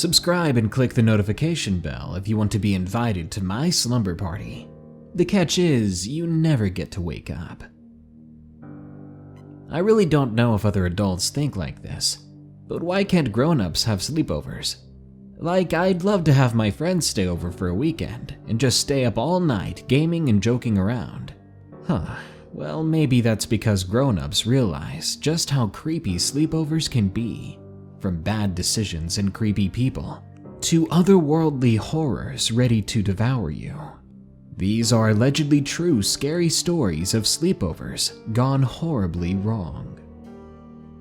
Subscribe and click the notification bell if you want to be invited to my slumber party. The catch is, you never get to wake up. I really don't know if other adults think like this, but why can't grown-ups have sleepovers? Like, I'd love to have my friends stay over for a weekend and just stay up all night gaming and joking around. Well, maybe that's because grown-ups realize just how creepy sleepovers can be. From bad decisions and creepy people, to otherworldly horrors ready to devour you. These are allegedly true scary stories of sleepovers gone horribly wrong.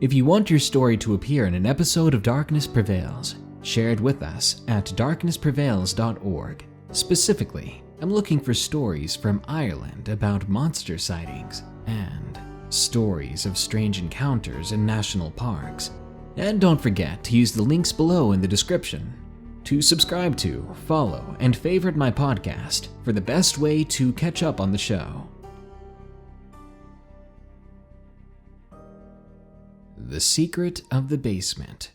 If you want your story to appear in an episode of Darkness Prevails, share it with us at darknessprevails.org. Specifically, I'm looking for stories from Ireland about monster sightings and stories of strange encounters in national parks. And don't forget to use the links below in the description to subscribe to, follow, and favorite my podcast for the best way to catch up on the show. The Secret of the Basement,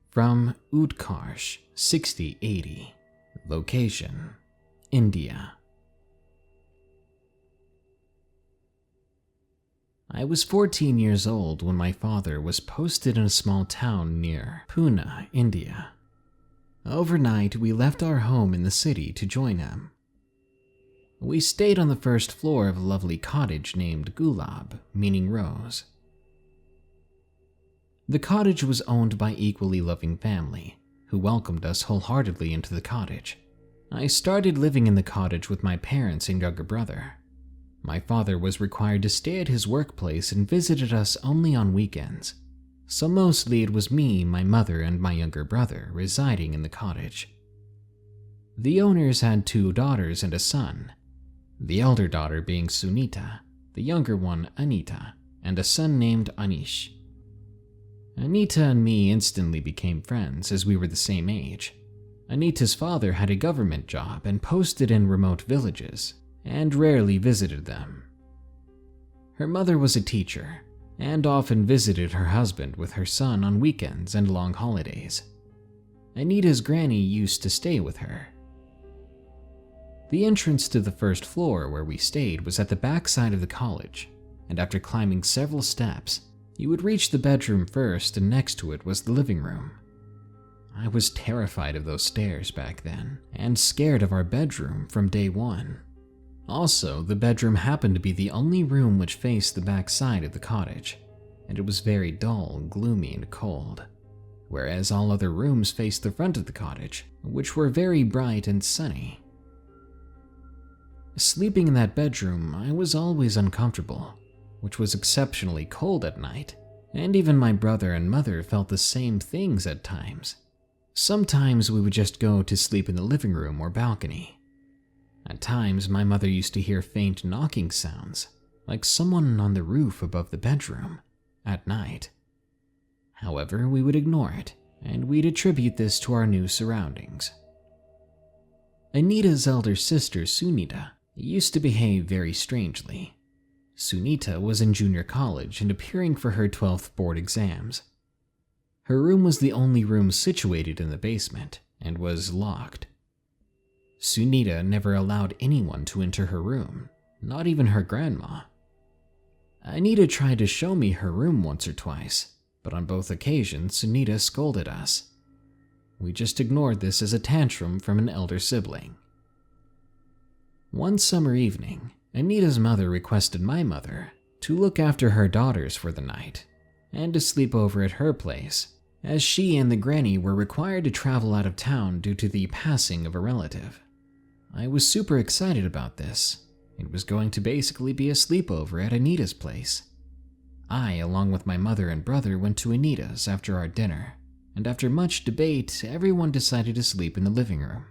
from Utkarsh 6080. Location, India. I was 14 years old when my father was posted in a small town near Pune, India. Overnight, we left our home in the city to join him. We stayed on the first floor of a lovely cottage named Gulab, meaning rose. The cottage was owned by an equally loving family, who welcomed us wholeheartedly into the cottage. I started living in the cottage with my parents and younger brother. My father was required to stay at his workplace and visited us only on weekends, so mostly it was me, my mother, and my younger brother residing in the cottage. The owners had 2 daughters and a son, the elder daughter being Sunita, the younger one Anita, and a son named Anish. Anita and me instantly became friends as we were the same age. Anita's father had a government job and posted in remote villages, and rarely visited them. Her mother was a teacher, and often visited her husband with her son on weekends and long holidays. Anita's granny used to stay with her. The entrance to the first floor where we stayed was at the back side of the college, and after climbing several steps, you would reach the bedroom first, and next to it was the living room. I was terrified of those stairs back then, and scared of our bedroom from day one. Also, the bedroom happened to be the only room which faced the back side of the cottage, and it was very dull, gloomy, and cold, whereas all other rooms faced the front of the cottage, which were very bright and sunny. Sleeping in that bedroom, I was always uncomfortable, which was exceptionally cold at night, and even my brother and mother felt the same things at times. Sometimes we would just go to sleep in the living room or balcony. At times, my mother used to hear faint knocking sounds, like someone on the roof above the bedroom, at night. However, we would ignore it, and we'd attribute this to our new surroundings. Anita's elder sister, Sunita, used to behave very strangely. Sunita was in junior college and appearing for her 12th board exams. Her room was the only room situated in the basement, and was locked. Sunita never allowed anyone to enter her room, not even her grandma. Anita tried to show me her room once or twice, but on both occasions Sunita scolded us. We just ignored this as a tantrum from an elder sibling. One summer evening, Anita's mother requested my mother to look after her daughters for the night, and to sleep over at her place, as she and the granny were required to travel out of town due to the passing of a relative. I was super excited about this. It was going to basically be a sleepover at Anita's place. I, along with my mother and brother, went to Anita's after our dinner, and after much debate, everyone decided to sleep in the living room.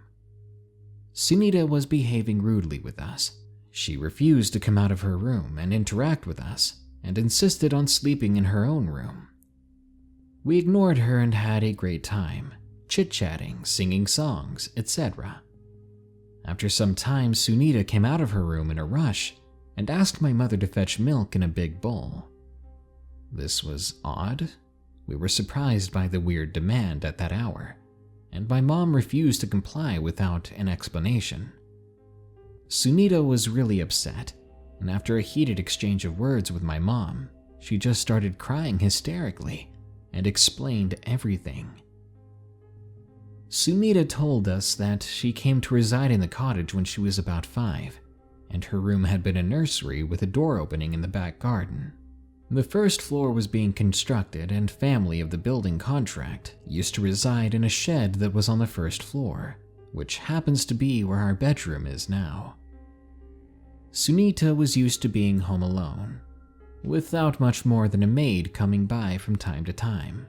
Sunita was behaving rudely with us. She refused to come out of her room and interact with us, and insisted on sleeping in her own room. We ignored her and had a great time, chit-chatting, singing songs, etc. After some time, Sunita came out of her room in a rush and asked my mother to fetch milk in a big bowl. This was odd. We were surprised by the weird demand at that hour, and and my mom refused to comply without an explanation. Sunita was really upset, and after a heated exchange of words with my mom, she just started crying hysterically and explained everything. Sunita told us that she came to reside in the cottage when she was about 5, and her room had been a nursery with a door opening in the back garden. The first floor was being constructed, and family of the building contract used to reside in a shed that was on the first floor, which happens to be where our bedroom is now. Sunita was used to being home alone, without much more than a maid coming by from time to time.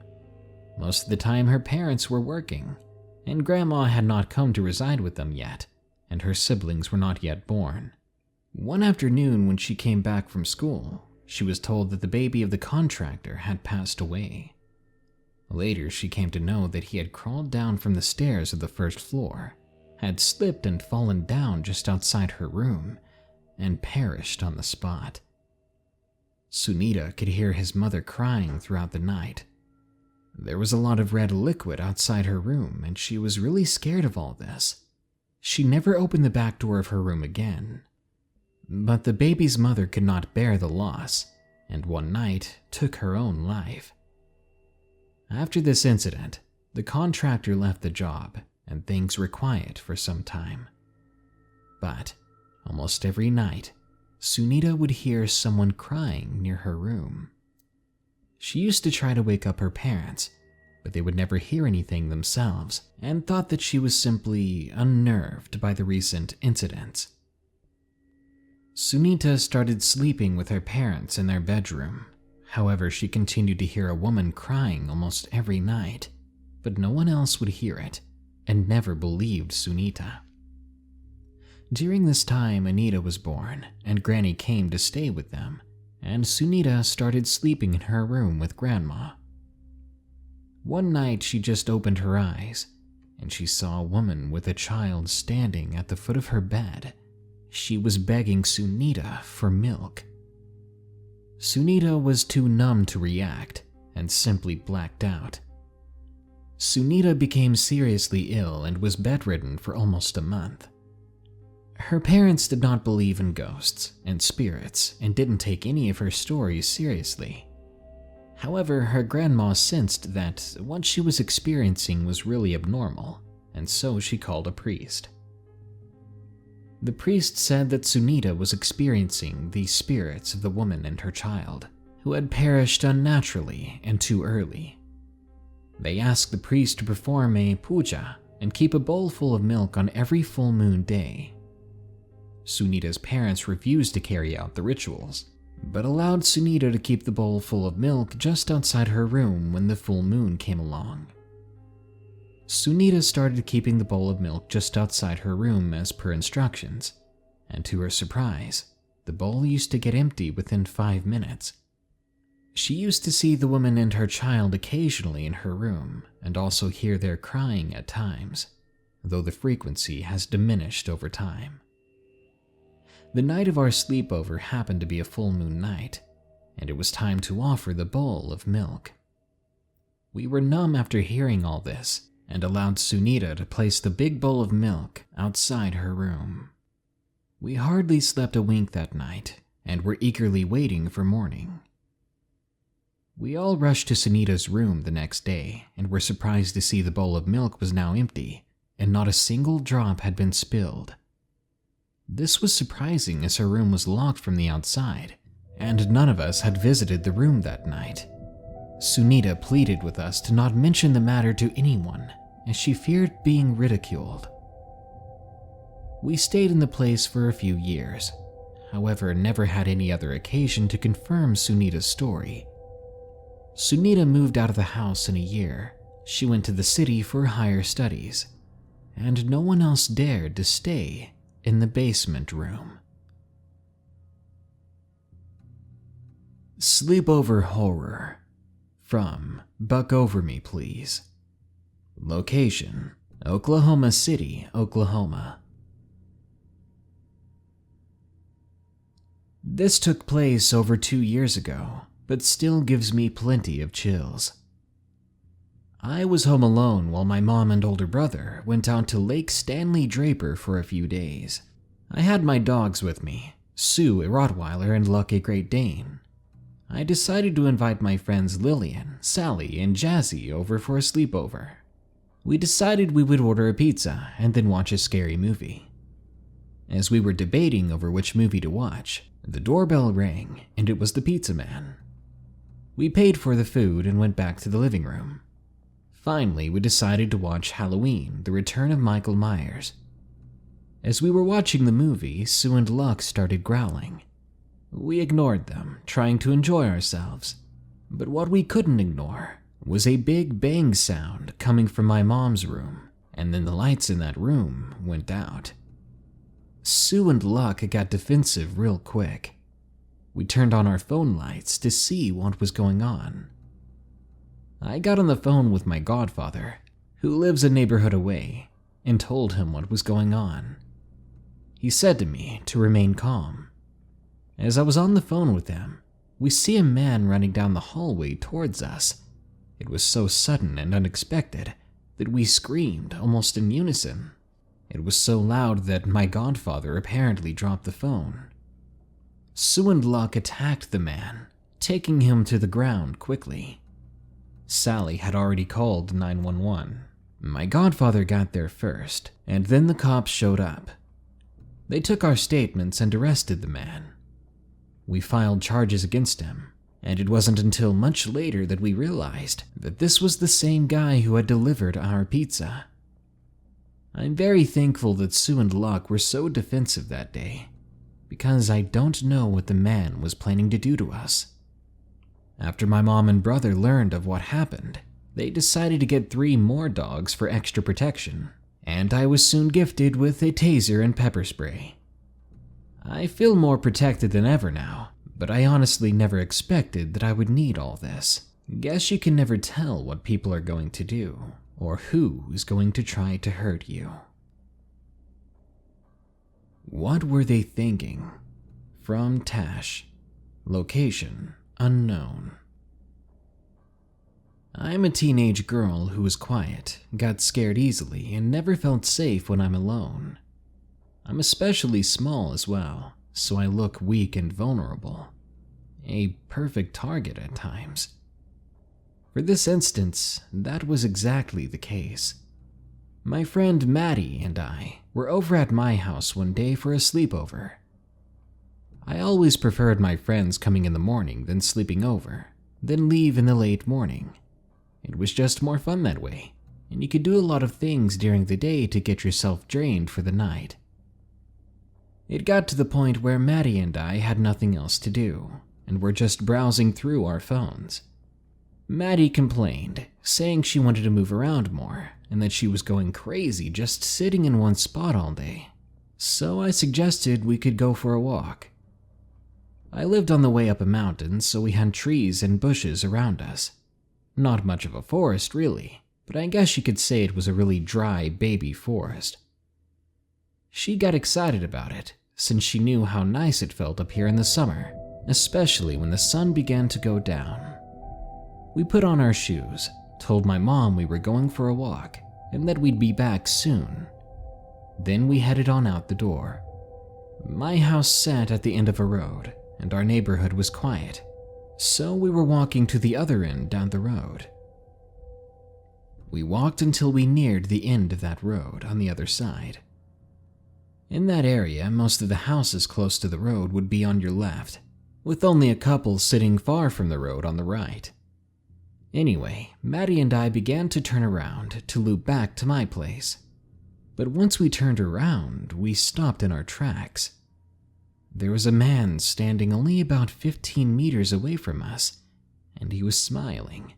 Most of the time her parents were working, and Grandma had not come to reside with them yet, and her siblings were not yet born. One afternoon when she came back from school, she was told that the baby of the contractor had passed away. Later, she came to know that he had crawled down from the stairs of the first floor, had slipped and fallen down just outside her room, and perished on the spot. Sunita could hear his mother crying throughout the night. There was a lot of red liquid outside her room, and she was really scared of all this. She never opened the back door of her room again. But the baby's mother could not bear the loss, and one night took her own life. After this incident, the contractor left the job, and things were quiet for some time. But almost every night, Sunita would hear someone crying near her room. She used to try to wake up her parents, but they would never hear anything themselves, and thought that she was simply unnerved by the recent incidents. Sunita started sleeping with her parents in their bedroom. However, she continued to hear a woman crying almost every night, but no one else would hear it, and never believed Sunita. During this time, Anita was born, and Granny came to stay with them, and Sunita started sleeping in her room with Grandma. One night, she just opened her eyes, and she saw a woman with a child standing at the foot of her bed. She was begging Sunita for milk. Sunita was too numb to react and simply blacked out. Sunita became seriously ill and was bedridden for almost a month. Her parents did not believe in ghosts and spirits and didn't take any of her stories seriously. However, her grandma sensed that what she was experiencing was really abnormal, and so she called a priest. The priest said that Sunita was experiencing the spirits of the woman and her child, who had perished unnaturally and too early. They asked the priest to perform a puja and keep a bowl full of milk on every full moon day. Sunita's parents refused to carry out the rituals, but allowed Sunita to keep the bowl full of milk just outside her room when the full moon came along. Sunita started keeping the bowl of milk just outside her room as per instructions, and to her surprise, the bowl used to get empty within 5 minutes. She used to see the woman and her child occasionally in her room, and also hear their crying at times, though the frequency has diminished over time. The night of our sleepover happened to be a full moon night, and it was time to offer the bowl of milk. We were numb after hearing all this, and allowed Sunita to place the big bowl of milk outside her room. We hardly slept a wink that night, and were eagerly waiting for morning. We all rushed to Sunita's room the next day, and were surprised to see the bowl of milk was now empty, and not a single drop had been spilled. This was surprising as her room was locked from the outside, and none of us had visited the room that night. Sunita pleaded with us to not mention the matter to anyone, as she feared being ridiculed. We stayed in the place for a few years, however, never had any other occasion to confirm Sunita's story. Sunita moved out of the house in a year. She went to the city for higher studies, and no one else dared to stay in the basement room. Sleepover Horror from BuckOverMePlz. Location: Oklahoma City, Oklahoma. This took place over 2 years ago, but still gives me plenty of chills. I was home alone while my mom and older brother went out to Lake Stanley Draper for a few days. I had my dogs with me, Sue, a Rottweiler, and Luck, a Great Dane. I decided to invite my friends Lillian, Sally, and Jazzy over for a sleepover. We decided we would order a pizza and then watch a scary movie. As we were debating over which movie to watch, the doorbell rang and it was the pizza man. We paid for the food and went back to the living room. Finally, we decided to watch Halloween: The Return of Michael Myers. As we were watching the movie, Sue and Luck started growling. We ignored them, trying to enjoy ourselves. But what we couldn't ignore was a big bang sound coming from my mom's room, and then the lights in that room went out. Sue and Luck got defensive real quick. We turned on our phone lights to see what was going on. I got on the phone with my godfather, who lives a neighborhood away, and told him what was going on. He said to me to remain calm. As I was on the phone with him, we see a man running down the hallway towards us. It was so sudden and unexpected that we screamed almost in unison. It was so loud that my godfather apparently dropped the phone. Sue and Luck attacked the man, taking him to the ground quickly. Sally had already called 911. My godfather got there first, and then the cops showed up. They took our statements and arrested the man. We filed charges against him, and it wasn't until much later that we realized that this was the same guy who had delivered our pizza. I'm very thankful that Sue and Luck were so defensive that day, because I don't know what the man was planning to do to us. After my mom and brother learned of what happened, they decided to get 3 more dogs for extra protection, and I was soon gifted with a taser and pepper spray. I feel more protected than ever now, but I honestly never expected that I would need all this. Guess you can never tell what people are going to do, or who is going to try to hurt you. What were they thinking? From Tash. Location unknown. I'm a teenage girl who was quiet, got scared easily, and never felt safe when I'm alone. I'm especially small as well, so I look weak and vulnerable. A perfect target at times. For this instance, that was exactly the case. My friend Maddie and I were over at my house one day for a sleepover. I always preferred my friends coming in the morning than sleeping over, then leave in the late morning. It was just more fun that way, and you could do a lot of things during the day to get yourself drained for the night. It got to the point where Maddie and I had nothing else to do, and were just browsing through our phones. Maddie complained, saying she wanted to move around more, and that she was going crazy just sitting in one spot all day. So I suggested we could go for a walk. I lived on the way up a mountain, so we had trees and bushes around us. Not much of a forest, really, but I guess you could say it was a really dry baby forest. She got excited about it, since she knew how nice it felt up here in the summer, especially when the sun began to go down. We put on our shoes, told my mom we were going for a walk, and that we'd be back soon. Then we headed on out the door. My house sat at the end of a road, and our neighborhood was quiet, so we were walking to the other end down the road. We walked until we neared the end of that road on the other side. In that area, most of the houses close to the road would be on your left, with only a couple sitting far from the road on the right. Anyway, Maddie and I began to turn around to loop back to my place. But once we turned around, we stopped in our tracks. There was a man standing only about 15 meters away from us, and he was smiling.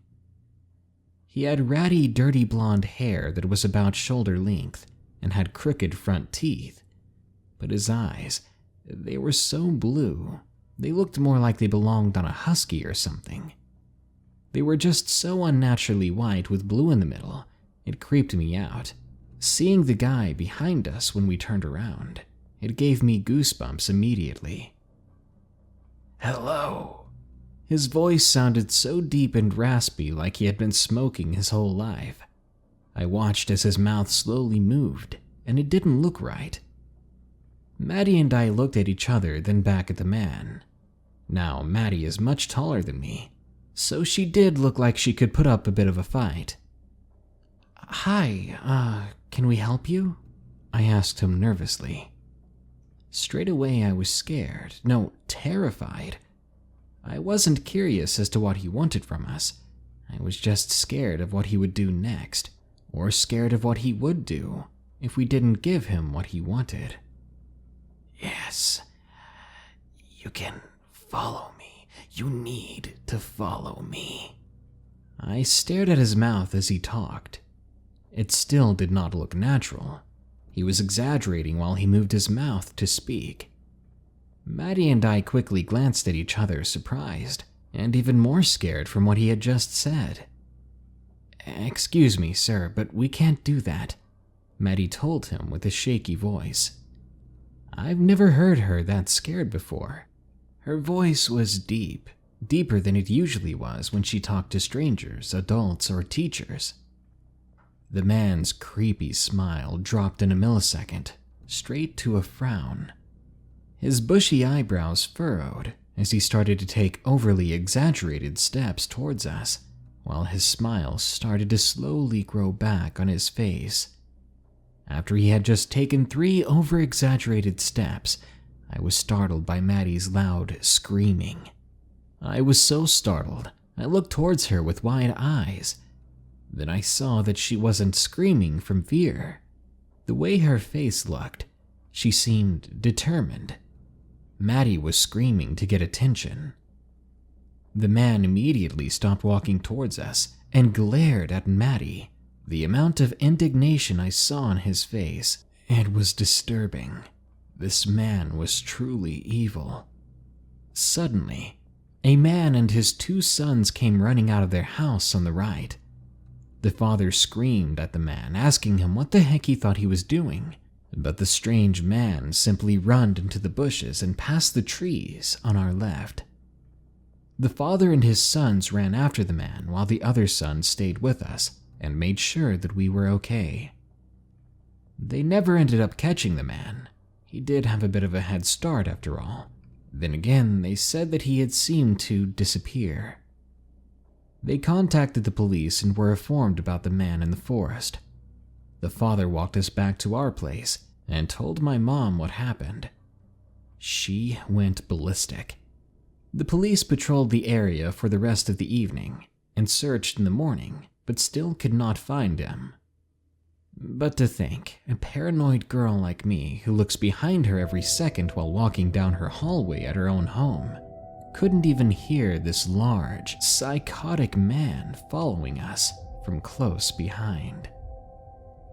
He had ratty, dirty blonde hair that was about shoulder length and had crooked front teeth. But his eyes, they were so blue, they looked more like they belonged on a husky or something. They were just so unnaturally white with blue in the middle, it creeped me out. Seeing the guy behind us when we turned around, it gave me goosebumps immediately. "Hello," His voice sounded so deep and raspy, like he had been smoking his whole life. I watched as his mouth slowly moved, and it didn't look right. Maddie and I looked at each other, then back at the man. Now, Maddie is much taller than me, so she did look like she could put up a bit of a fight. "Hi, can we help you?" I asked him nervously. Straight away I was scared, no, terrified. I wasn't curious as to what he wanted from us. I was just scared of what he would do next, or scared of what he would do if we didn't give him what he wanted. "Yes, you can follow me. You need to follow me." I stared at his mouth as he talked. It still did not look natural. He was exaggerating while he moved his mouth to speak. Maddie and I quickly glanced at each other, surprised, and even more scared from what he had just said. "Excuse me, sir, but we can't do that," Maddie told him with a shaky voice. I've never heard her that scared before. Her voice was deep, deeper than it usually was when she talked to strangers, adults, or teachers. The man's creepy smile dropped in a millisecond, straight to a frown. His bushy eyebrows furrowed as he started to take overly exaggerated steps towards us, while his smile started to slowly grow back on his face. After he had just taken 3 over-exaggerated steps, I was startled by Maddie's loud screaming. I was so startled, I looked towards her with wide eyes. Then I saw that she wasn't screaming from fear. The way her face looked, she seemed determined. Maddie was screaming to get attention. The man immediately stopped walking towards us and glared at Maddie. The amount of indignation I saw on his face, it was disturbing. This man was truly evil. Suddenly, a man and his 2 sons came running out of their house on the right. The father screamed at the man, asking him what the heck he thought he was doing, but the strange man simply runned into the bushes and past the trees on our left. The father and his sons ran after the man while the other son stayed with us and made sure that we were okay. They never ended up catching the man. He did have a bit of a head start after all. Then again, they said that he had seemed to disappear. They contacted the police and were informed about the man in the forest. The father walked us back to our place and told my mom what happened. She went ballistic. The police patrolled the area for the rest of the evening and searched in the morning, but still could not find him. But to think, a paranoid girl like me who looks behind her every second while walking down her hallway at her own home couldn't even hear this large, psychotic man following us from close behind.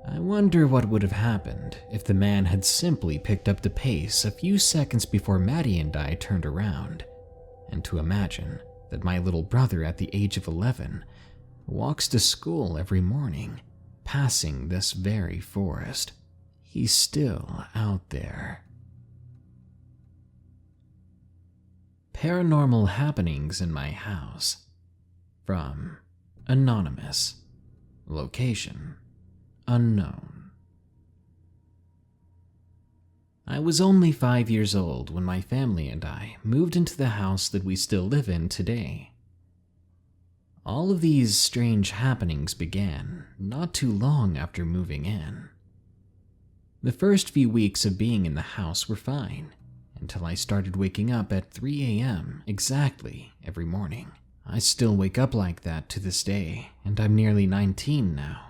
I wonder what would have happened if the man had simply picked up the pace a few seconds before Maddie and I turned around, and to imagine that my little brother at the age of 11 walks to school every morning, passing this very forest. He's still out there. Paranormal happenings in my house. From Anonymous. Location unknown. I was only 5 years old when my family and I moved into the house that we still live in today. All of these strange happenings began not too long after moving in. The first few weeks of being in the house were fine, until I started waking up at 3 a.m. exactly every morning. I still wake up like that to this day, and I'm nearly 19 now.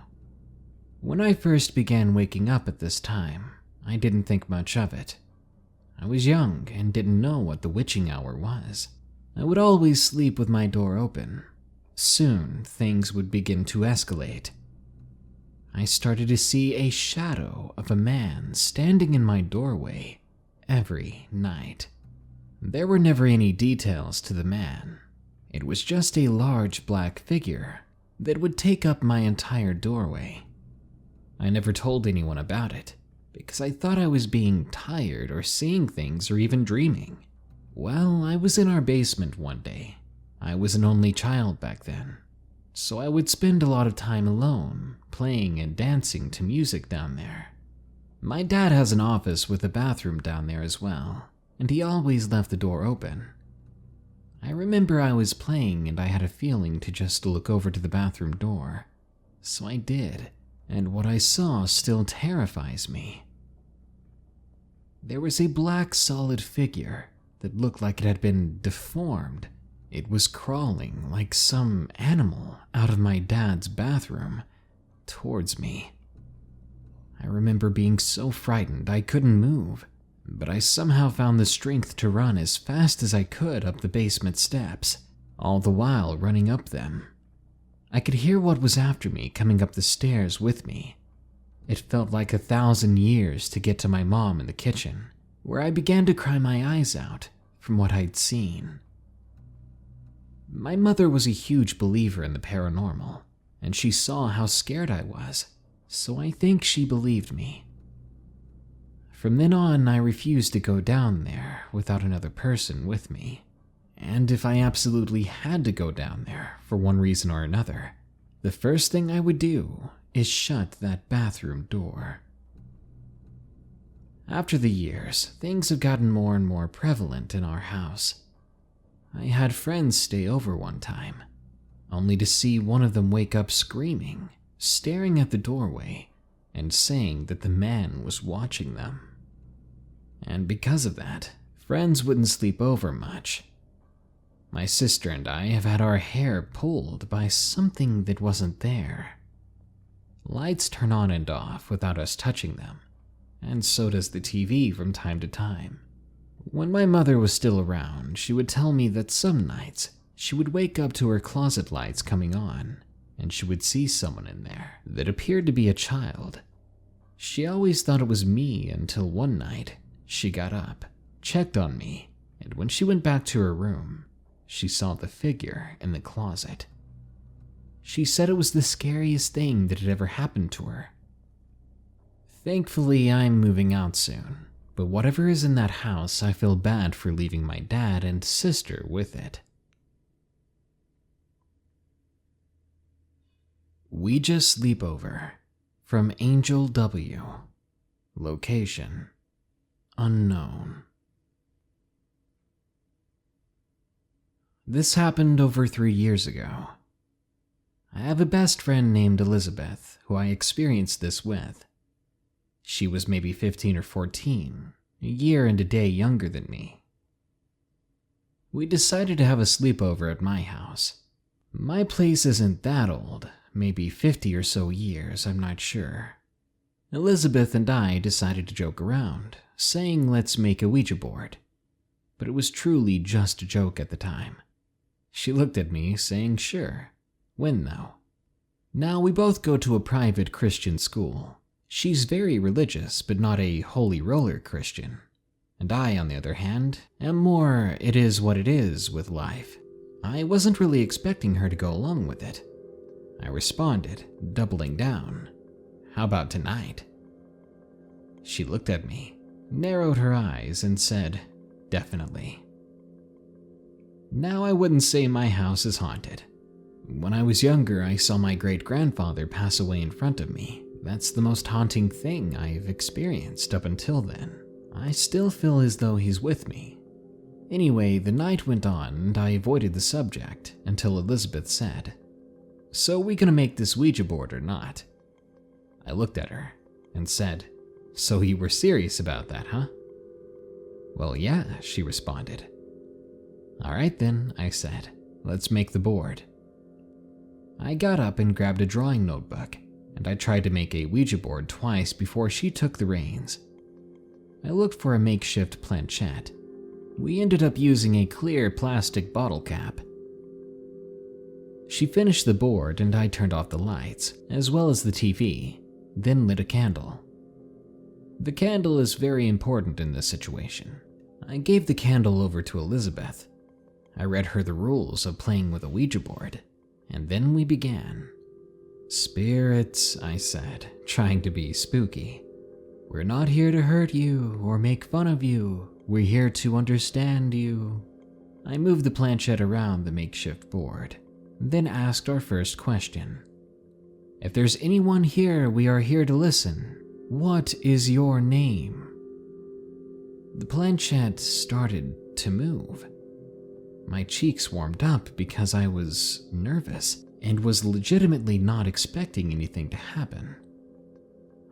When I first began waking up at this time, I didn't think much of it. I was young and didn't know what the witching hour was. I would always sleep with my door open. Soon, things would begin to escalate. I started to see a shadow of a man standing in my doorway every night. There were never any details to the man. It was just a large black figure that would take up my entire doorway. I never told anyone about it, because I thought I was being tired or seeing things or even dreaming. Well, I was in our basement one day, I was an only child back then, so I would spend a lot of time alone, playing and dancing to music down there. My dad has an office with a bathroom down there as well, and he always left the door open. I remember I was playing and I had a feeling to just look over to the bathroom door, so I did, and what I saw still terrifies me. There was a black solid figure that looked like it had been deformed. It was crawling like some animal out of my dad's bathroom towards me. I remember being so frightened I couldn't move, but I somehow found the strength to run as fast as I could up the basement steps, all the while running up them. I could hear what was after me coming up the stairs with me. It felt like 1,000 years to get to my mom in the kitchen, where I began to cry my eyes out from what I'd seen. My mother was a huge believer in the paranormal, and she saw how scared I was, so I think she believed me. From then on, I refused to go down there without another person with me. And if I absolutely had to go down there for one reason or another, the first thing I would do is shut that bathroom door. After the years, things have gotten more and more prevalent in our house. I had friends stay over one time, only to see one of them wake up screaming, staring at the doorway, and saying that the man was watching them. And because of that, friends wouldn't sleep over much. My sister and I have had our hair pulled by something that wasn't there. Lights turn on and off without us touching them, and so does the TV from time to time. When my mother was still around, she would tell me that some nights she would wake up to her closet lights coming on, and she would see someone in there that appeared to be a child. She always thought it was me until one night she got up, checked on me, and when she went back to her room, she saw the figure in the closet. She said it was the scariest thing that had ever happened to her. Thankfully, I'm moving out soon, but whatever is in that house, I feel bad for leaving my dad and sister with it. Ouija Sleepover from Angel W. Location unknown. This happened over 3 years ago. I have a best friend named Elizabeth who I experienced this with. She was maybe 15 or 14, a year and a day younger than me. We decided to have a sleepover at my house. My place isn't that old, maybe 50 or so years, I'm not sure. Elizabeth and I decided to joke around, saying let's make a Ouija board. But it was truly just a joke at the time. She looked at me, saying sure. When though? Now we both go to a private Christian school. She's very religious, but not a holy roller Christian. And I, on the other hand, am more it is what it is with life. I wasn't really expecting her to go along with it. I responded, doubling down. How about tonight? She looked at me, narrowed her eyes, and said, definitely. Now I wouldn't say my house is haunted. When I was younger, I saw my great-grandfather pass away in front of me. That's the most haunting thing I've experienced up until then. I still feel as though he's with me. Anyway, the night went on and I avoided the subject until Elizabeth said, "So we gonna make this Ouija board or not?" I looked at her and said, "So you were serious about that, huh?" "Well, yeah," she responded. "All right then," I said, "let's make the board." I got up and grabbed a drawing notebook, and I tried to make a Ouija board twice before she took the reins. I looked for a makeshift planchette. We ended up using a clear plastic bottle cap. She finished the board and I turned off the lights, as well as the TV, then lit a candle. The candle is very important in this situation. I gave the candle over to Elizabeth. I read her the rules of playing with a Ouija board, and then we began. "Spirits," I said, trying to be spooky. "We're not here to hurt you or make fun of you. We're here to understand you." I moved the planchette around the makeshift board, then asked our first question. If there's anyone here, we are here to listen. What is your name? The planchette started to move. My cheeks warmed up because I was nervous and was legitimately not expecting anything to happen.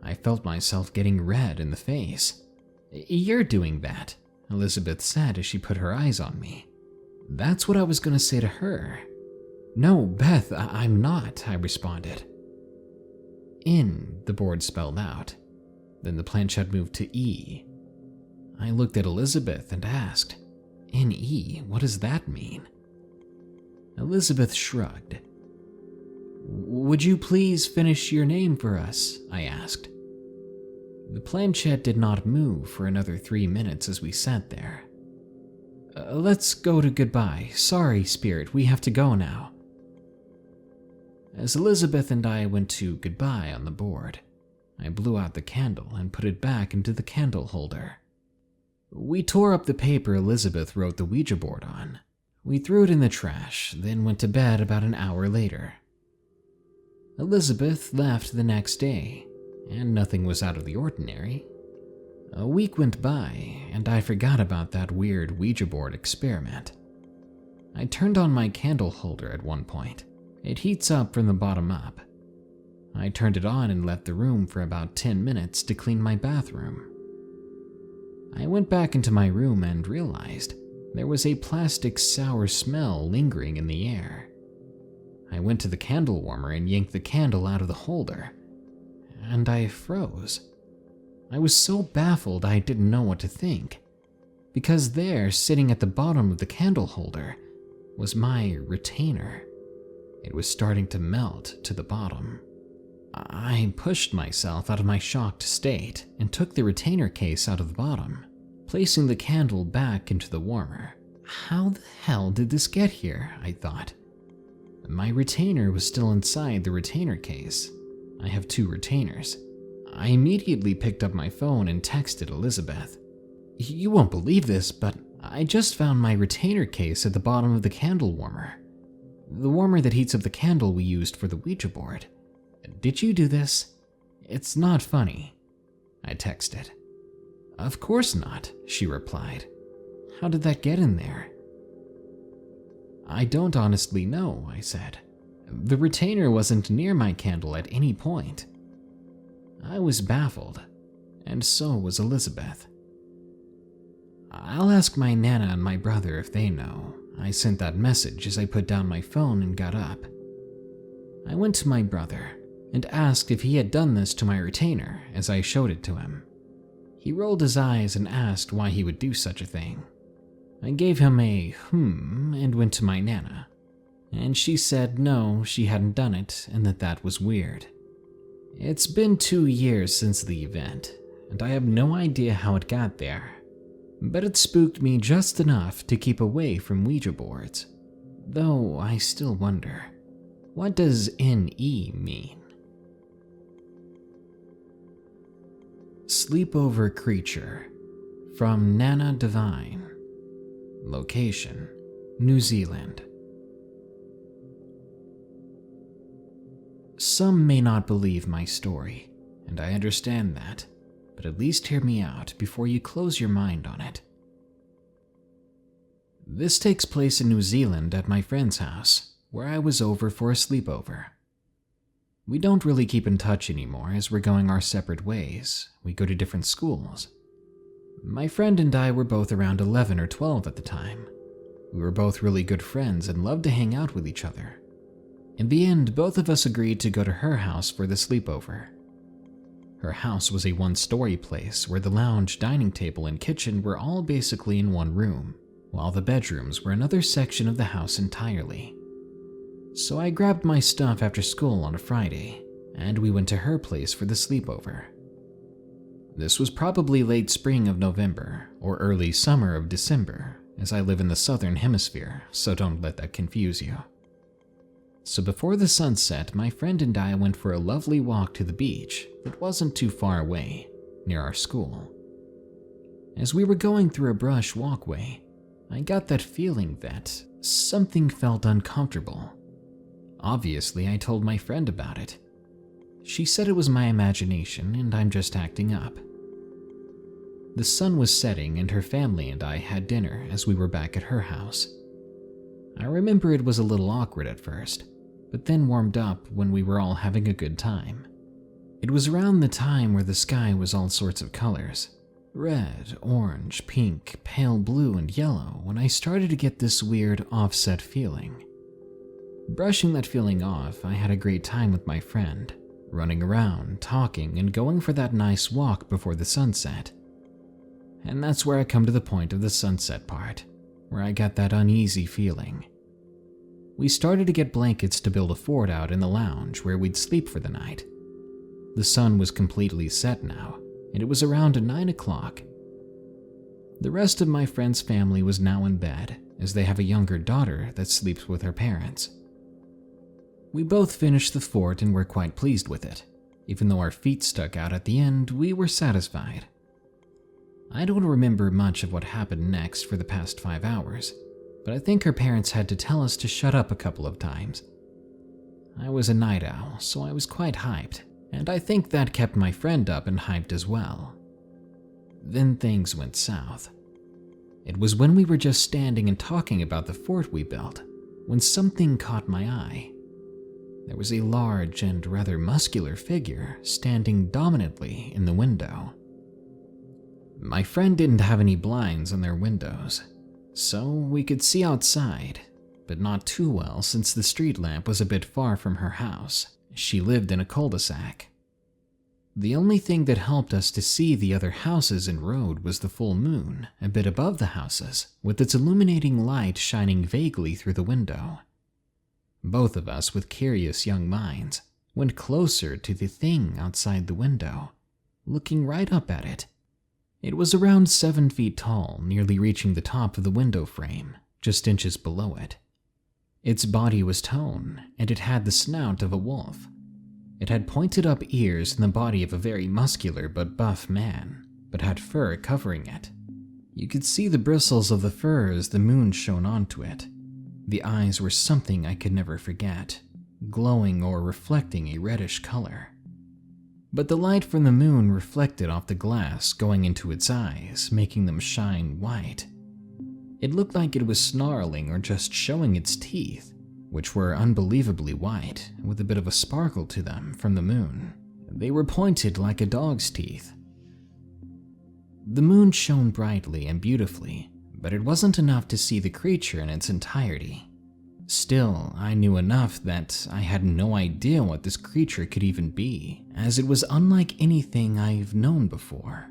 I felt myself getting red in the face. You're doing that, Elizabeth said as she put her eyes on me. That's what I was going to say to her. No, Beth, I'm not, I responded. In, the board spelled out. Then the planchette moved to E. I looked at Elizabeth and asked, N-E, what does that mean? Elizabeth shrugged. Would you please finish your name for us? I asked. The planchette did not move for another 3 minutes as we sat there. Let's go to goodbye. Sorry, Spirit, we have to go now. As Elizabeth and I went to goodbye on the board, I blew out the candle and put it back into the candle holder. We tore up the paper Elizabeth wrote the Ouija board on. We threw it in the trash, then went to bed about an hour later. Elizabeth left the next day, and nothing was out of the ordinary. A week went by, and I forgot about that weird Ouija board experiment. I turned on my candle holder at one point. It heats up from the bottom up. I turned it on and left the room for about 10 minutes to clean my bathroom. I went back into my room and realized there was a plastic sour smell lingering in the air. I went to the candle warmer and yanked the candle out of the holder, and I froze. I was so baffled I didn't know what to think, because there, sitting at the bottom of the candle holder, was my retainer. It was starting to melt to the bottom. I pushed myself out of my shocked state and took the retainer case out of the bottom, placing the candle back into the warmer. How the hell did this get here? I thought. My retainer was still inside the retainer case. I have 2 retainers. I immediately picked up my phone and texted Elizabeth. You won't believe this, but I just found my retainer case at the bottom of the candle warmer. The warmer that heats up the candle we used for the Ouija board. Did you do this? It's not funny, I texted. Of course not, she replied. How did that get in there? I don't honestly know, I said. The retainer wasn't near my candle at any point. I was baffled, and so was Elizabeth. I'll ask my Nana and my brother if they know. I sent that message as I put down my phone and got up. I went to my brother and asked if he had done this to my retainer as I showed it to him. He rolled his eyes and asked why he would do such a thing. I gave him a and went to my Nana, and she said no, she hadn't done it and that was weird. It's been 2 years since the event, and I have no idea how it got there, but it spooked me just enough to keep away from Ouija boards. Though I still wonder, what does NE mean? Sleepover Creature from Nana Divine. Location, New Zealand. Some may not believe my story, and I understand that, but at least hear me out before you close your mind on it. This takes place in New Zealand at my friend's house, where I was over for a sleepover. We don't really keep in touch anymore as we're going our separate ways. We go to different schools. My friend and I were both around 11 or 12 at the time. We were both really good friends and loved to hang out with each other. In the end, both of us agreed to go to her house for the sleepover. Her house was a 1-story place where the lounge, dining table, and kitchen were all basically in one room, while the bedrooms were another section of the house entirely. So I grabbed my stuff after school on a Friday, and we went to her place for the sleepover. This was probably late spring of November or early summer of December, as I live in the southern hemisphere, so don't let that confuse you. So before the sun set, my friend and I went for a lovely walk to the beach that wasn't too far away, near our school. As we were going through a brush walkway, I got that feeling that something felt uncomfortable. Obviously, I told my friend about it. She said it was my imagination and I'm just acting up. The sun was setting and her family and I had dinner as we were back at her house. I remember it was a little awkward at first, but then warmed up when we were all having a good time. It was around the time where the sky was all sorts of colors. Red, orange, pink, pale blue, and yellow when I started to get this weird offset feeling. Brushing that feeling off, I had a great time with my friend, running around, talking, and going for that nice walk before the sunset. And that's where I come to the point of the sunset part, where I got that uneasy feeling. We started to get blankets to build a fort out in the lounge where we'd sleep for the night. The sun was completely set now, and it was around 9 o'clock. The rest of my friend's family was now in bed, as they have a younger daughter that sleeps with her parents. We both finished the fort and were quite pleased with it. Even though our feet stuck out at the end, we were satisfied. I don't remember much of what happened next for the past 5 hours, but I think her parents had to tell us to shut up a couple of times. I was a night owl, so I was quite hyped, and I think that kept my friend up and hyped as well. Then things went south. It was when we were just standing and talking about the fort we built, when something caught my eye. There was a large and rather muscular figure standing dominantly in the window. My friend didn't have any blinds on their windows, so we could see outside, but not too well since the street lamp was a bit far from her house. She lived in a cul-de-sac. The only thing that helped us to see the other houses and road was the full moon, a bit above the houses, with its illuminating light shining vaguely through the window. Both of us, with curious young minds, went closer to the thing outside the window, looking right up at it. It was around 7 feet tall, nearly reaching the top of the window frame, just inches below it. Its body was toned, and it had the snout of a wolf. It had pointed up ears and the body of a very muscular but buff man, but had fur covering it. You could see the bristles of the fur as the moon shone onto it. The eyes were something I could never forget, glowing or reflecting a reddish color. But the light from the moon reflected off the glass going into its eyes, making them shine white. It looked like it was snarling or just showing its teeth, which were unbelievably white, with a bit of a sparkle to them from the moon. They were pointed like a dog's teeth. The moon shone brightly and beautifully, but it wasn't enough to see the creature in its entirety. Still, I knew enough that I had no idea what this creature could even be, as it was unlike anything I've known before.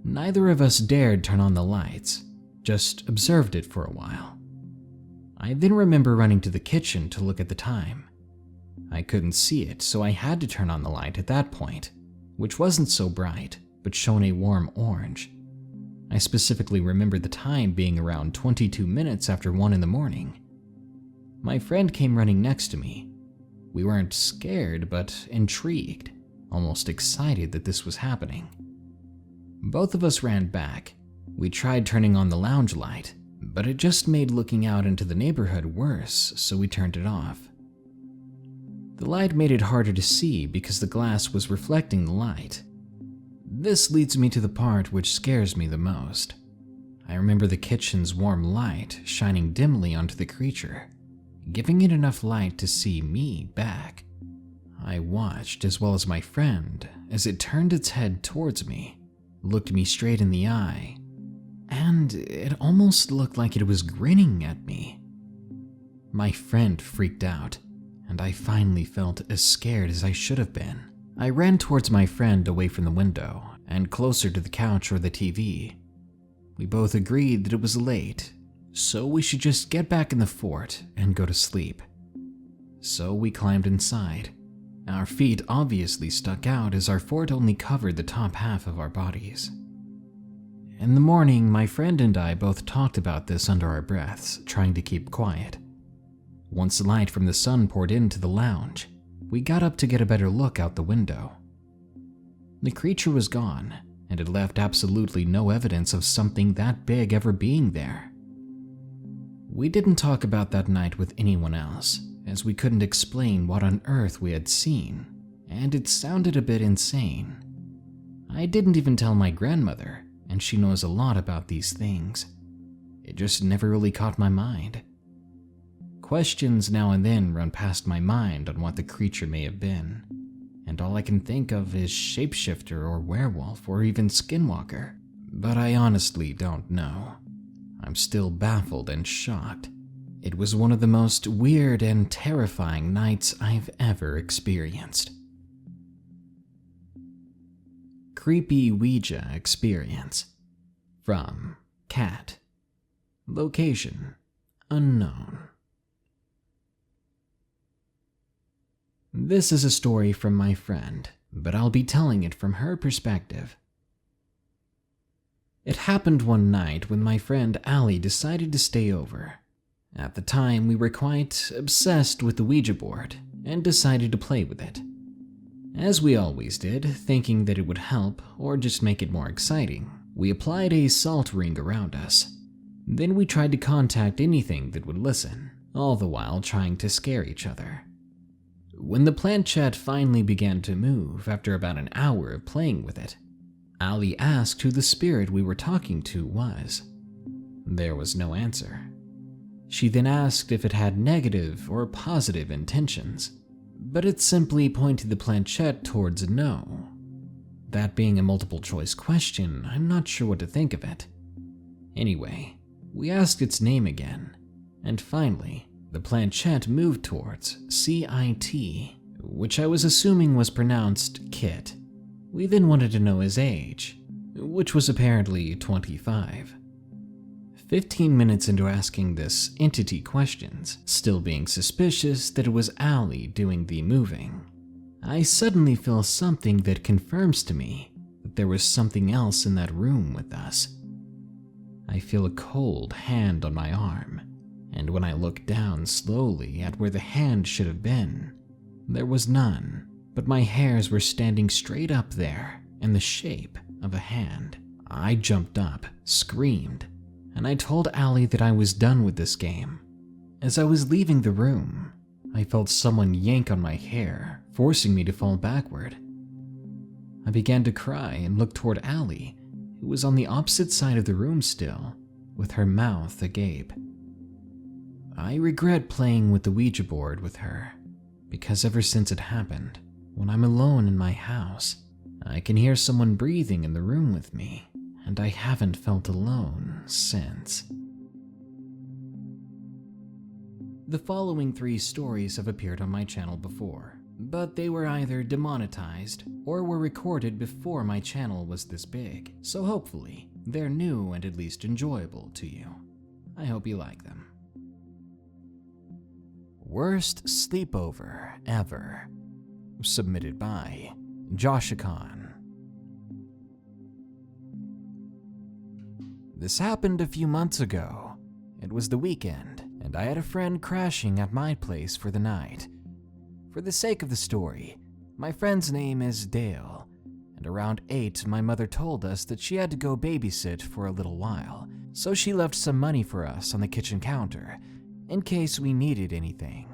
Neither of us dared turn on the lights, just observed it for a while. I then remember running to the kitchen to look at the time. I couldn't see it, so I had to turn on the light at that point, which wasn't so bright, but shone a warm orange. I specifically remember the time being around 22 minutes after 1 in the morning. My friend came running next to me. We weren't scared, but intrigued, almost excited that this was happening. Both of us ran back. We tried turning on the lounge light, but it just made looking out into the neighborhood worse, so we turned it off. The light made it harder to see because the glass was reflecting the light. This leads me to the part which scares me the most. I remember the kitchen's warm light shining dimly onto the creature, giving it enough light to see me back. I watched, as well as my friend, as it turned its head towards me, looked me straight in the eye, and it almost looked like it was grinning at me. My friend freaked out, and I finally felt as scared as I should have been. I ran towards my friend away from the window and closer to the couch or the TV. We both agreed that it was late, so we should just get back in the fort and go to sleep. So we climbed inside. Our feet obviously stuck out as our fort only covered the top half of our bodies. In the morning, my friend and I both talked about this under our breaths, trying to keep quiet. Once the light from the sun poured into the lounge, we got up to get a better look out the window. The creature was gone, and it left absolutely no evidence of something that big ever being there. We didn't talk about that night with anyone else, as we couldn't explain what on earth we had seen, and it sounded a bit insane. I didn't even tell my grandmother, and she knows a lot about these things. It just never really caught my mind. Questions now and then run past my mind on what the creature may have been, and all I can think of is shapeshifter or werewolf or even skinwalker, but I honestly don't know. I'm still baffled and shocked. It was one of the most weird and terrifying nights I've ever experienced. Creepy Ouija experience. From Cat. Location unknown. This is a story from my friend, but I'll be telling it from her perspective. It happened one night when my friend Allie decided to stay over. At the time, we were quite obsessed with the Ouija board and decided to play with it. As we always did, thinking that it would help or just make it more exciting, we applied a salt ring around us. Then we tried to contact anything that would listen, all the while trying to scare each other. When the planchette finally began to move after about an hour of playing with it, Allie asked who the spirit we were talking to was. There was no answer. She then asked if it had negative or positive intentions, but it simply pointed the planchette towards no. That being a multiple choice question, I'm not sure what to think of it. Anyway, we asked its name again, and finally, the planchette moved towards CIT, which I was assuming was pronounced Kit. We then wanted to know his age, which was apparently 25. 15 minutes into asking this entity questions, still being suspicious that it was Allie doing the moving, I suddenly feel something that confirms to me that there was something else in that room with us. I feel a cold hand on my arm, and when I look down slowly at where the hand should have been, there was none, but my hairs were standing straight up there in the shape of a hand. I jumped up, screamed, and I told Allie that I was done with this game. As I was leaving the room, I felt someone yank on my hair, forcing me to fall backward. I began to cry and looked toward Allie, who was on the opposite side of the room still, with her mouth agape. I regret playing with the Ouija board with her, because ever since it happened, when I'm alone in my house, I can hear someone breathing in the room with me, and I haven't felt alone since. The following 3 stories have appeared on my channel before, but they were either demonetized or were recorded before my channel was this big, so hopefully they're new and at least enjoyable to you. I hope you like them. Worst Sleepover Ever. Submitted by Joshicon. This happened a few months ago. It was the weekend, and I had a friend crashing at my place for the night. For the sake of the story, my friend's name is Dale, and around 8 my mother told us that she had to go babysit for a little while, so she left some money for us on the kitchen counter, in case we needed anything.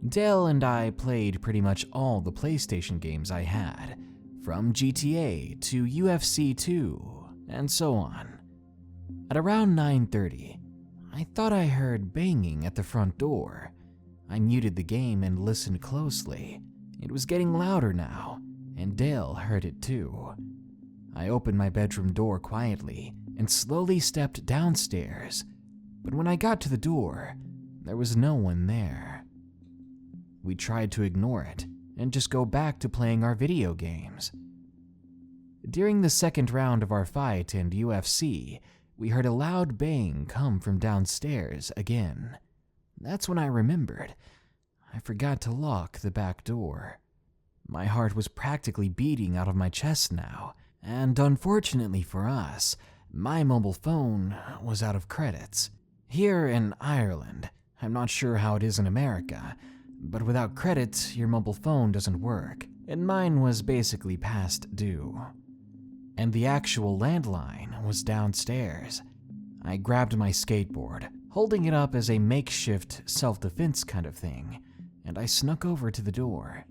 Dale and I played pretty much all the PlayStation games I had, from GTA to UFC 2, and so on. At around 9:30, I thought I heard banging at the front door. I muted the game and listened closely. It was getting louder now, and Dale heard it too. I opened my bedroom door quietly and slowly stepped downstairs, but when I got to the door, there was no one there. We tried to ignore it and just go back to playing our video games. During the second round of our fight in UFC, we heard a loud bang come from downstairs again. That's when I remembered. I forgot to lock the back door. My heart was practically beating out of my chest now, and unfortunately for us, my mobile phone was out of credits. Here in Ireland, I'm not sure how it is in America, but without credits, your mobile phone doesn't work, and mine was basically past due. and the actual landline was downstairs. I grabbed my skateboard, holding it up as a makeshift self-defense kind of thing, and I snuck over to the door.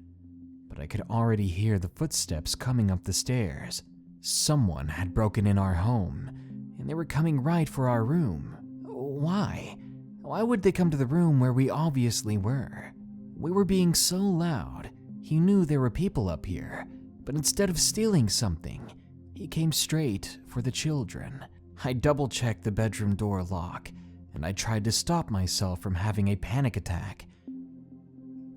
But I could already hear the footsteps coming up the stairs. Someone had broken in our home, and they were coming right for our room. Why? Why would they come to the room where we obviously were? We were being so loud, he knew there were people up here, but instead of stealing something, he came straight for the children. I double-checked the bedroom door lock, and I tried to stop myself from having a panic attack.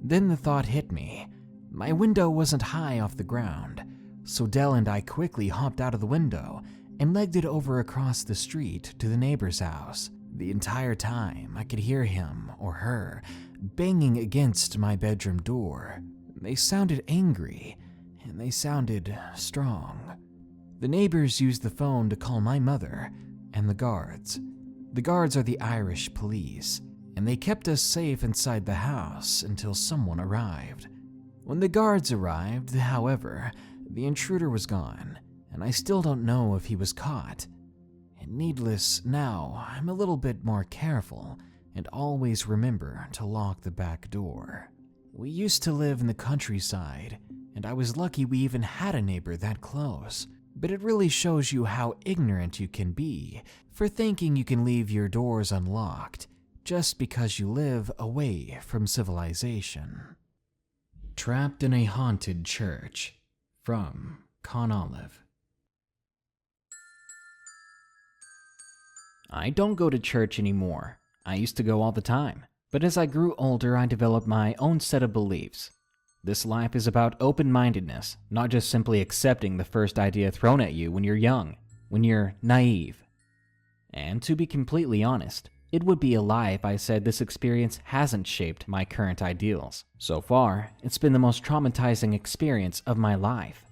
Then the thought hit me. My window wasn't high off the ground, so Dell and I quickly hopped out of the window and legged it over across the street to the neighbor's house. The entire time, I could hear him or her banging against my bedroom door. They sounded angry, and they sounded strong. The neighbors used the phone to call my mother and the guards. The guards are the Irish police, and they kept us safe inside the house until someone arrived. When the guards arrived, however, the intruder was gone, and I still don't know if he was caught. And needless, now I'm a little bit more careful and always remember to lock the back door. We used to live in the countryside, and I was lucky we even had a neighbor that close. But it really shows you how ignorant you can be for thinking you can leave your doors unlocked just because you live away from civilization. Trapped in a Haunted Church, from ConOlive. I don't go to church anymore. I used to go all the time, but as I grew older, I developed my own set of beliefs. This life is about open-mindedness, not just simply accepting the first idea thrown at you when you're young, when you're naive. And to be completely honest, it would be a lie if I said this experience hasn't shaped my current ideals. So far, it's been the most traumatizing experience of my life.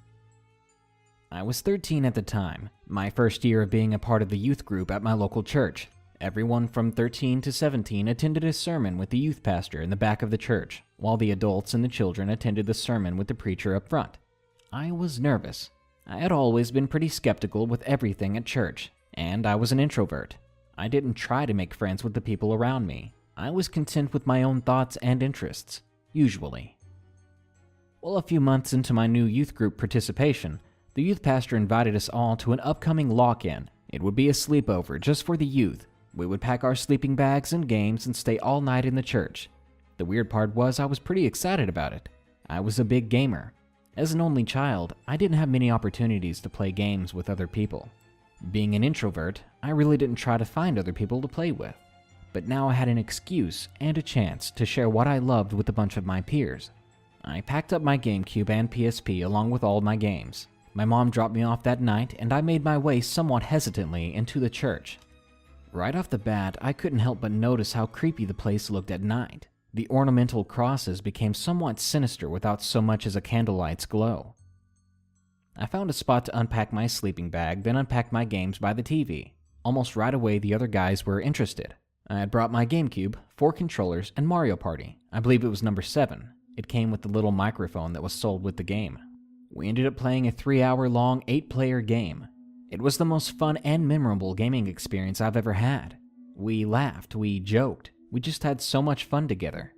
I was 13 at the time, my first year of being a part of the youth group at my local church. Everyone from 13 to 17 attended a sermon with the youth pastor in the back of the church, while the adults and the children attended the sermon with the preacher up front. I was nervous. I had always been pretty skeptical with everything at church, and I was an introvert. I didn't try to make friends with the people around me. I was content with my own thoughts and interests, usually. Well, a few months into my new youth group participation, the youth pastor invited us all to an upcoming lock-in. It would be a sleepover just for the youth. We would pack our sleeping bags and games and stay all night in the church. The weird part was I was pretty excited about it. I was a big gamer. As an only child, I didn't have many opportunities to play games with other people. Being an introvert, I really didn't try to find other people to play with. But now I had an excuse and a chance to share what I loved with a bunch of my peers. I packed up my GameCube and PSP along with all my games. My mom dropped me off that night, and I made my way somewhat hesitantly into the church. Right off the bat, I couldn't help but notice how creepy the place looked at night. The ornamental crosses became somewhat sinister without so much as a candlelight's glow. I found a spot to unpack my sleeping bag, then unpacked my games by the TV. Almost right away, the other guys were interested. I had brought my GameCube, 4 controllers, and Mario Party. I believe it was number 7. It came with the little microphone that was sold with the game. We ended up playing a 3-hour-long 8-player game. It was the most fun and memorable gaming experience I've ever had. We laughed, we joked, we just had so much fun together.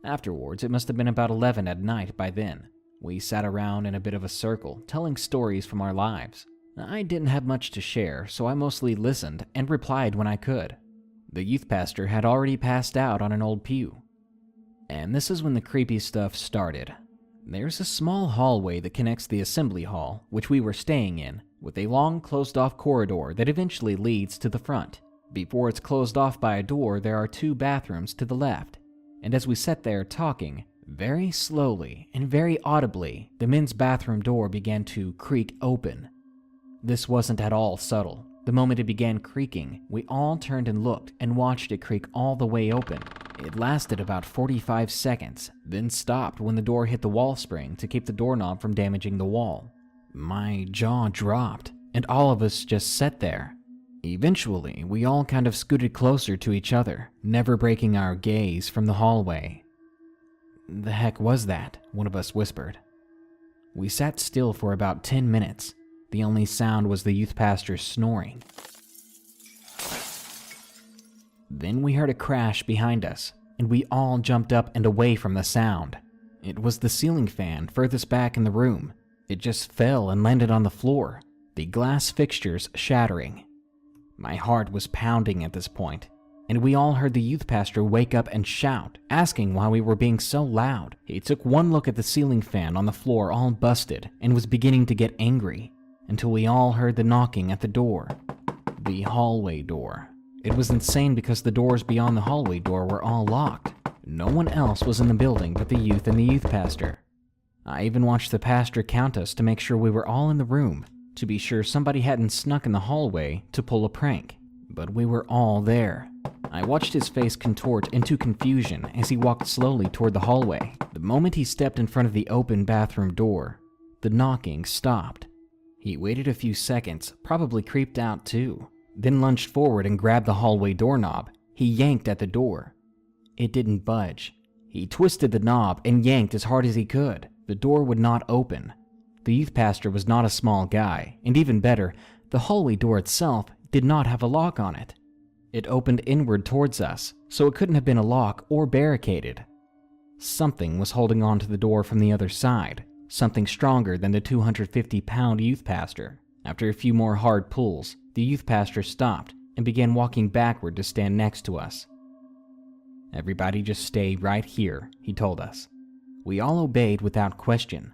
Afterwards, it must have been about 11 at night by then. We sat around in a bit of a circle, telling stories from our lives. I didn't have much to share, so I mostly listened and replied when I could. The youth pastor had already passed out on an old pew. And this is when the creepy stuff started. There's a small hallway that connects the assembly hall, which we were staying in, with a long closed-off corridor that eventually leads to the front. Before it's closed off by a door, there are 2 bathrooms to the left. And as we sat there talking, very slowly and very audibly, the men's bathroom door began to creak open. This wasn't at all subtle. The moment it began creaking, we all turned and looked and watched it creak all the way open. It lasted about 45 seconds, then stopped when the door hit the wall spring to keep the doorknob from damaging the wall. My jaw dropped, and all of us just sat there. Eventually, we all kind of scooted closer to each other, never breaking our gaze from the hallway. "The heck was that?" one of us whispered. We sat still for about 10 minutes. The only sound was the youth pastor snoring. Then we heard a crash behind us, and we all jumped up and away from the sound. It was the ceiling fan furthest back in the room. It just fell and landed on the floor, the glass fixtures shattering. My heart was pounding at this point, and we all heard the youth pastor wake up and shout, asking why we were being so loud. He took one look at the ceiling fan on the floor all busted and was beginning to get angry, until we all heard the knocking at the door. The hallway door. It was insane because the doors beyond the hallway door were all locked. No one else was in the building but the youth and the youth pastor. I even watched the pastor count us to make sure we were all in the room, to be sure somebody hadn't snuck in the hallway to pull a prank. But we were all there. I watched his face contort into confusion as he walked slowly toward the hallway. The moment he stepped in front of the open bathroom door, the knocking stopped. He waited a few seconds, probably creeped out too, then lunged forward and grabbed the hallway doorknob. He yanked at the door. It didn't budge. He twisted the knob and yanked as hard as he could. The door would not open. The youth pastor was not a small guy, and even better, the hallway door itself did not have a lock on it. It opened inward towards us, so it couldn't have been a lock or barricaded. Something was holding on to the door from the other side, something stronger than the 250-pound youth pastor. After a few more hard pulls, the youth pastor stopped and began walking backward to stand next to us. "Everybody just stay right here," he told us. We all obeyed without question.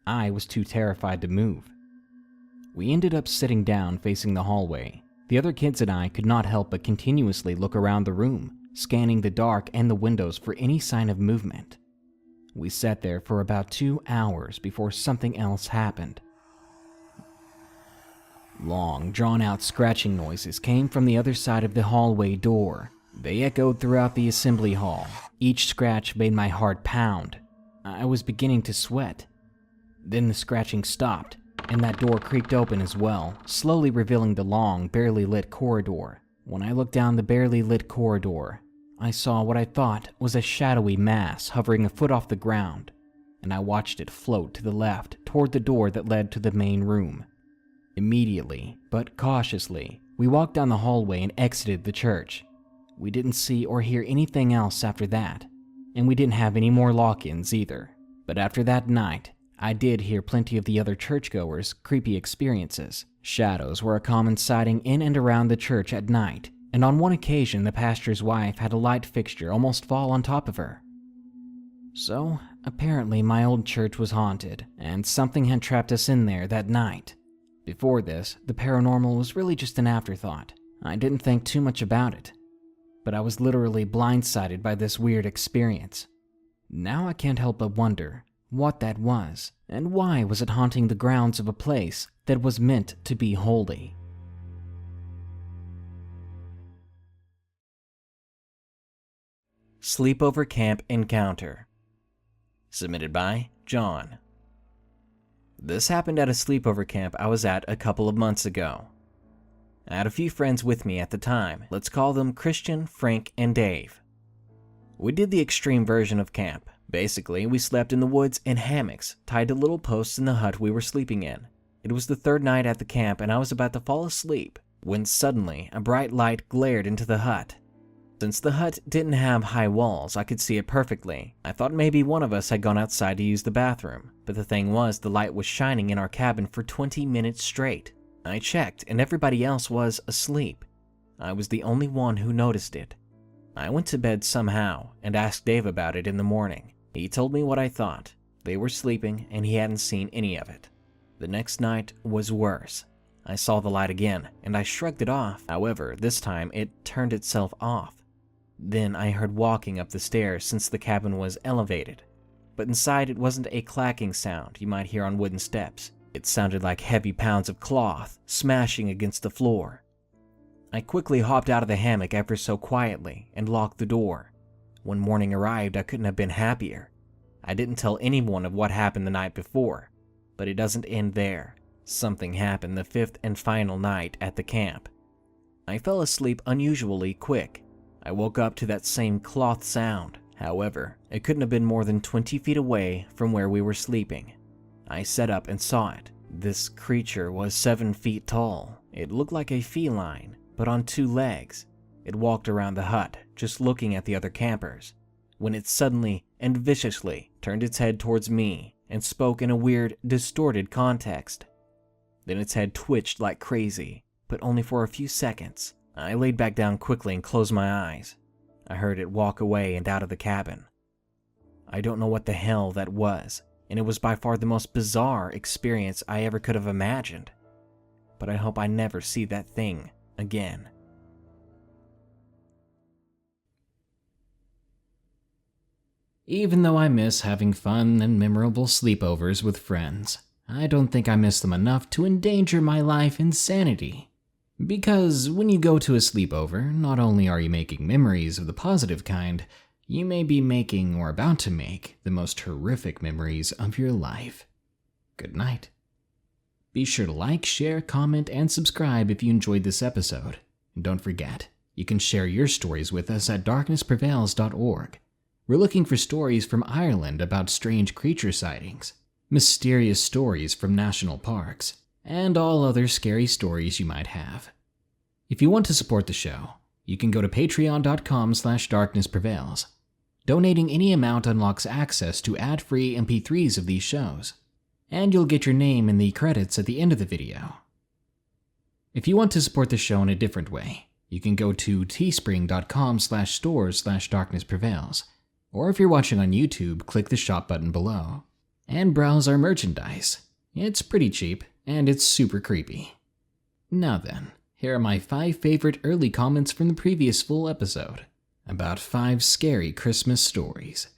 I was too terrified to move. We ended up sitting down facing the hallway. The other kids and I could not help but continuously look around the room, scanning the dark and the windows for any sign of movement. We sat there for about 2 hours before something else happened. Long, drawn-out scratching noises came from the other side of the hallway door. They echoed throughout the assembly hall. Each scratch made my heart pound. I was beginning to sweat. Then the scratching stopped, and that door creaked open as well, slowly revealing the long, barely lit corridor. When I looked down the barely lit corridor, I saw what I thought was a shadowy mass hovering a foot off the ground, and I watched it float to the left toward the door that led to the main room. Immediately, but cautiously, we walked down the hallway and exited the church. We didn't see or hear anything else after that, and we didn't have any more lock-ins either. But after that night, I did hear plenty of the other churchgoers' creepy experiences. Shadows were a common sighting in and around the church at night, and on one occasion the pastor's wife had a light fixture almost fall on top of her. So, apparently my old church was haunted, and something had trapped us in there that night. Before this, the paranormal was really just an afterthought. I didn't think too much about it. But I was literally blindsided by this weird experience. Now I can't help but wonder what that was, and why was it haunting the grounds of a place that was meant to be holy. Sleepover Camp Encounter. Submitted by John. This happened at a sleepover camp I was at a couple of months ago. I had a few friends with me at the time. Let's call them Christian, Frank, and Dave. We did the extreme version of camp. Basically, we slept in the woods in hammocks, tied to little posts in the hut we were sleeping in. It was the third night at the camp and I was about to fall asleep when suddenly a bright light glared into the hut. Since the hut didn't have high walls, I could see it perfectly. I thought maybe one of us had gone outside to use the bathroom, but the thing was the light was shining in our cabin for 20 minutes straight. I checked and everybody else was asleep. I was the only one who noticed it. I went to bed somehow and asked Dave about it in the morning. He told me what I thought. They were sleeping and he hadn't seen any of it. The next night was worse. I saw the light again and I shrugged it off. However, this time it turned itself off. Then I heard walking up the stairs since the cabin was elevated. But inside it wasn't a clacking sound you might hear on wooden steps. It sounded like heavy pounds of cloth smashing against the floor. I quickly hopped out of the hammock ever so quietly and locked the door. When morning arrived, I couldn't have been happier. I didn't tell anyone of what happened the night before, but it doesn't end there. Something happened the fifth and final night at the camp. I fell asleep unusually quick. I woke up to that same cloth sound. However, it couldn't have been more than 20 feet away from where we were sleeping. I sat up and saw it. This creature was 7 feet tall. It looked like a feline, but on 2 legs. It walked around the hut, just looking at the other campers, when it suddenly and viciously turned its head towards me and spoke in a weird, distorted context. Then its head twitched like crazy, but only for a few seconds. I laid back down quickly and closed my eyes. I heard it walk away and out of the cabin. I don't know what the hell that was, and it was by far the most bizarre experience I ever could have imagined. But I hope I never see that thing again. Even though I miss having fun and memorable sleepovers with friends, I don't think I miss them enough to endanger my life and sanity. Because when you go to a sleepover, not only are you making memories of the positive kind, you may be making or about to make the most horrific memories of your life. Good night. Be sure to like, share, comment, and subscribe if you enjoyed this episode. And don't forget, you can share your stories with us at darknessprevails.org. We're looking for stories from Ireland about strange creature sightings, mysterious stories from national parks, and all other scary stories you might have. If you want to support the show, you can go to patreon.com/darknessprevails. Donating any amount unlocks access to ad-free MP3s of these shows, and you'll get your name in the credits at the end of the video. If you want to support the show in a different way, you can go to teespring.com/stores/darknessprevails. Or if you're watching on YouTube, click the shop button below and browse our merchandise. It's pretty cheap and it's super creepy. Now then, here are my 5 favorite early comments from the previous full episode about 5 scary Christmas stories.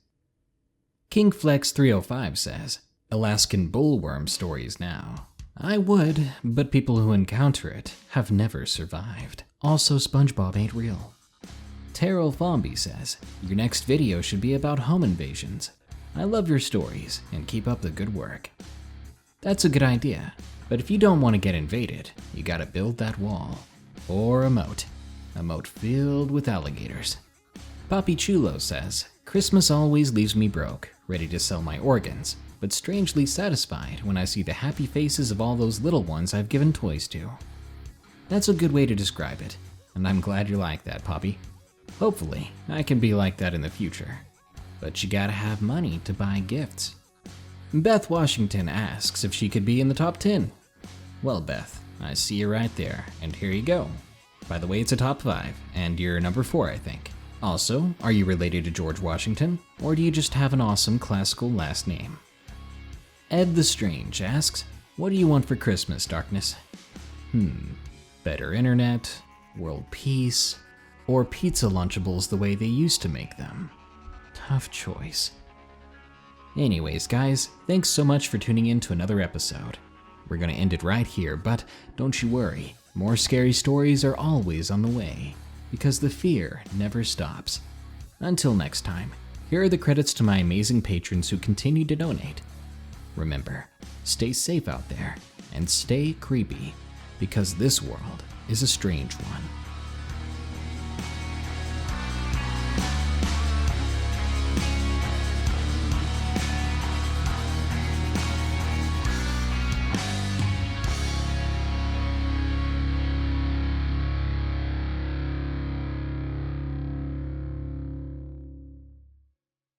KingFlex305 says, Alaskan bullworm stories now. I would, but people who encounter it have never survived. Also, SpongeBob ain't real. Terrell Fomby says, your next video should be about home invasions. I love your stories, and keep up the good work. That's a good idea, but if you don't want to get invaded, you gotta build that wall. Or a moat filled with alligators. Papi Chulo says, Christmas always leaves me broke, ready to sell my organs, but strangely satisfied when I see the happy faces of all those little ones I've given toys to. That's a good way to describe it, and I'm glad you're like that, Papi. Hopefully, I can be like that in the future. But you gotta have money to buy gifts. Beth Washington asks if she could be in the top 10. Well, Beth, I see you right there, and here you go. By the way, it's a top 5, and you're number 4, I think. Also, are you related to George Washington, or do you just have an awesome classical last name? Ed the Strange asks, what do you want for Christmas, Darkness? Better internet, world peace, or pizza Lunchables the way they used to make them. Tough choice. Anyways, guys, thanks so much for tuning in to another episode. We're gonna end it right here, but don't you worry, more scary stories are always on the way, because the fear never stops. Until next time, here are the credits to my amazing patrons who continue to donate. Remember, stay safe out there, and stay creepy, because this world is a strange one.